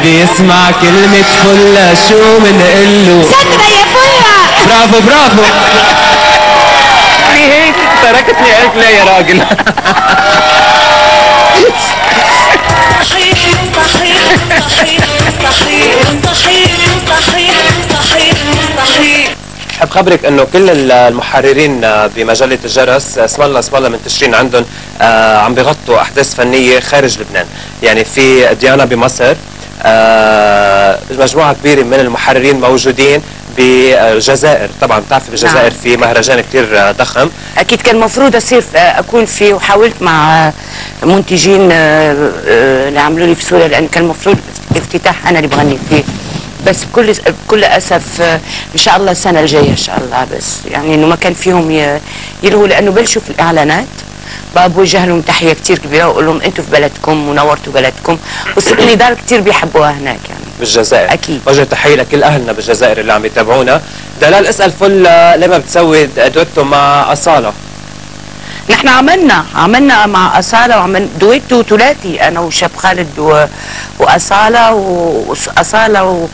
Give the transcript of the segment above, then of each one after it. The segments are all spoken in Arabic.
بدي يسمع كلمة فلة شو منقله. شكرا يا فلة. برافو برافو. يعني هيك تركتني قلت لا يا راجل. صحيح صحيح صحيح صحيح صحيح صحيح صحيح صحيح. بحب خبرك انه كل المحررين بمجله الجرس اسم الله منتشرين عندهم عم بيغطوا احداث فنيه خارج لبنان، يعني في ديانا بمصر، مجموعه كبيره من المحررين موجودين بالجزائر. طبعا بتعرفي بالجزائر في مهرجان كثير ضخم. اكيد كان المفروض اصير اكون فيه، وحاولت مع منتجين اللي عملوا لي في سوريا، لان كان المفروض افتتاح انا اللي بغني فيه، بس بكل اسف ان شاء الله السنه الجايه ان شاء الله. بس يعني انه ما كان فيهم يلهوا، لانه بلشوا في الاعلانات بوجه لهم تحيه كثير كبيره واقول لهم انتم في بلدكم ونورتوا بلدكم، والنضال كثير بيحبوها هناك يعني بالجزائر. اكيد. وجه تحيه لكل اهلنا بالجزائر اللي عم يتابعونا. دلال اسال فل لما بتسوي دويتو مع اصاله؟ نحن عملنا مع أصالة، وعملنا دويتو ثلاثي أنا وشاب خالد وأصالة وأصالة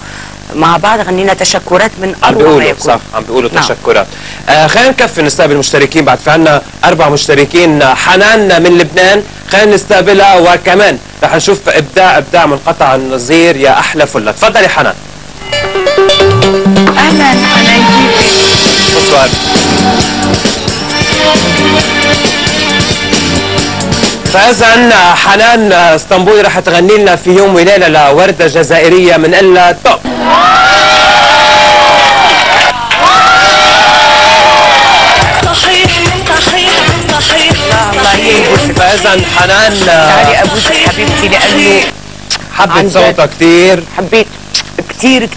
مع بعض غنينا تشكرات من أروع ما يكون. صح، عم بيقولوا تشكرات. خلينا نكفي نستقبل المشتركين، بعد في عنا 4 مشتركين. حنان من لبنان خلينا نستقبلها، وكمان رح نشوف إبداع منقطع النظير يا أحلى فلة. تفضلي حنان. أهلا حنان، كيفك؟ بونسوار. فإذا حنان اسطنبولي رح تغني لنا في يوم وليلة لوردة جزائرية من إلا توب. صحيح صحيح صحيح. الله يبوسك. فإذا حنان تعالي أبوسك حبيبتي، لأنه حبيت صوتها كثير. حبيت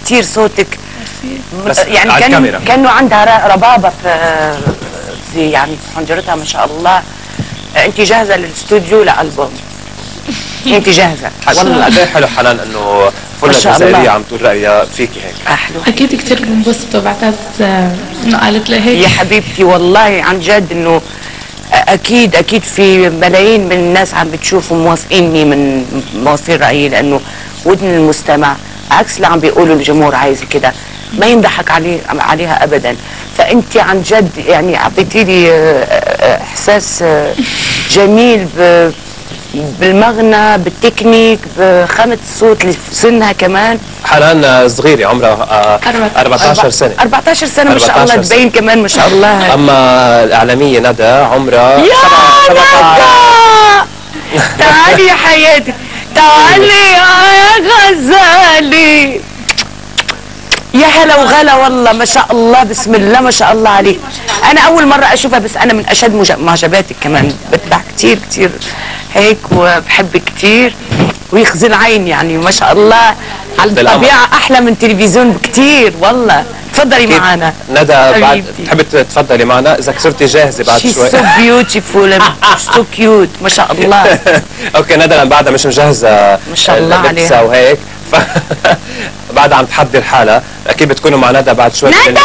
كثير صوتك. بس يعني كانه عندها ربابة في يعني في حنجرتها ما شاء الله. انت جاهزه للاستوديو لالبوم؟ انت جاهزه والله. قد ايه حلو حنان انه فلة جزائريه عم تقول رايها فيكي هيك. احلى. اكيد كثير بنبسط وبعتز انه قالت لي هيك. يا حبيبتي والله عن جد انه اكيد في ملايين من الناس عم بتشوف وموافقيني من موافقين رايي، لانه ودن المستمع عكس اللي عم بيقولوا الجمهور عايزه كده، ما ينضحك عليها ابدا. فانت عن جد يعني اعطيتي لي احساس جميل بالمغنى، بالتكنيك، بخامه الصوت اللي في سنها كمان. حنان صغيرة عمرها 14 سنة. 14 سنة ما شاء الله، تبين كمان ما شاء الله. اما الاعلامية ندى عمرها يا ندى تعالي يا حياتي، تعالي يا غزالي. يا هلا وغلا والله ما شاء الله، بسم الله ما شاء الله عليك. انا اول مره اشوفها، بس انا من اشد معجباتك كمان، بتبع كتير هيك وبحبك كتير ويخزن عين يعني ما شاء الله. على الطبيعه احلى من تلفزيون بكتير والله. تفضلي معنا ندى. بعد بتحبي تفضلي معنا اذا صرتي جاهزه بعد شوي. She's so beautiful and so cute ما شاء الله. اوكي ندى لان بعدها مش مجهزه ما شاء الله عليها وهيك بعدها عم تحضر حالها. اكيد بتكونوا مع ندى بعد شوي. ندى I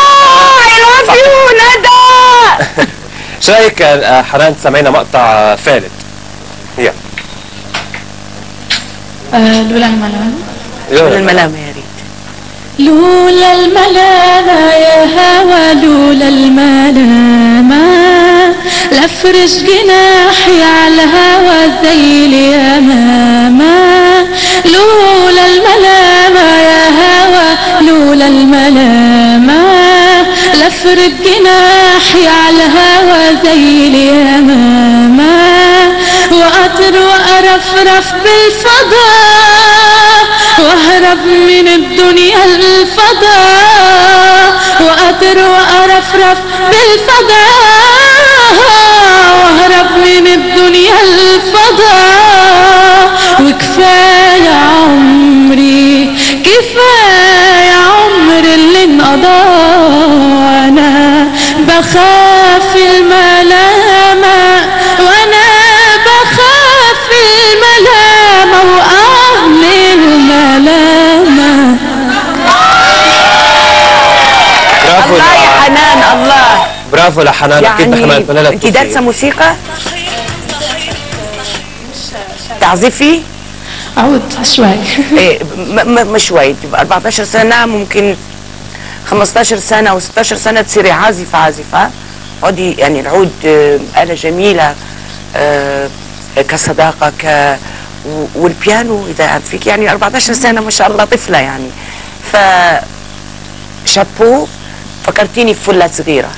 love you ندى. شو رايك حنان تسمعينا مقطع فالت؟ يلا. لولا الملامة. لولا الملامة يا ريت. لولا الملامة يا هوى، لولا الملامة لافرش جناحي على الهوى زي اليمامة. لولا الملامة يا هوى، لولا الملامة لافرش جناحي على الهوى زي اليمامة. وأطر وأرفرف بالفضاء واهرب من الدنيا الفضاء. وأطر وأرفرف بالفضاء واهرب من الدنيا الفضاء. وكفاية عمري كفاية عمر اللي انقضى، أنا بخاف الملامة وأنا بخاف الملامة وأهل الملامة. برافو الله يا حنان الله. برافو لحنان. اكيد نحن نتمنى لها انت دارسه موسيقى؟ تعزفي؟ عود شوي. ايه مش شوي، تبقى 14 سنة ممكن 15 سنة أو 16 سنة تصيري عازفة. عودي يعني العود آلة جميلة كصداقة والبيانو إذا فيك يعني 14 سنة ما شاء الله طفلة يعني. ف شابو، فكرتيني بفلة صغيرة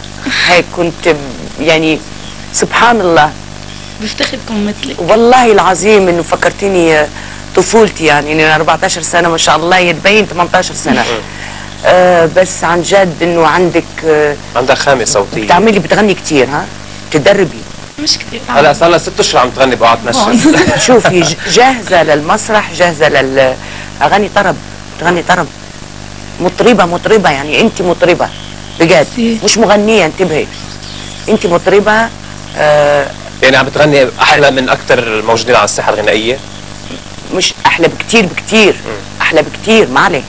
هيك كنت يعني سبحان الله بفتخركم مثلك. والله العظيم انه فكرتيني طفولتي يعني انه 14 سنة ما شاء الله يتبين 18 سنة. بس عن جد انه عندك عندها خامة صوتية. بتغني كتير ها؟ بتدربي؟ مش كثير. هلا صار لها 6 اشهر عم تغني بقعد تنشز. شوفي جاهزة للمسرح، جاهزة للأغاني طرب، بتغني طرب. مطربة يعني انت مطربة بجد، مش مغنية، انتبهي انت مطربة. يعني عم بتغني احلى من اكثر الموجودين على الساحة الغنائية؟ مش احلى بكتير، احلى بكتير ما عليه.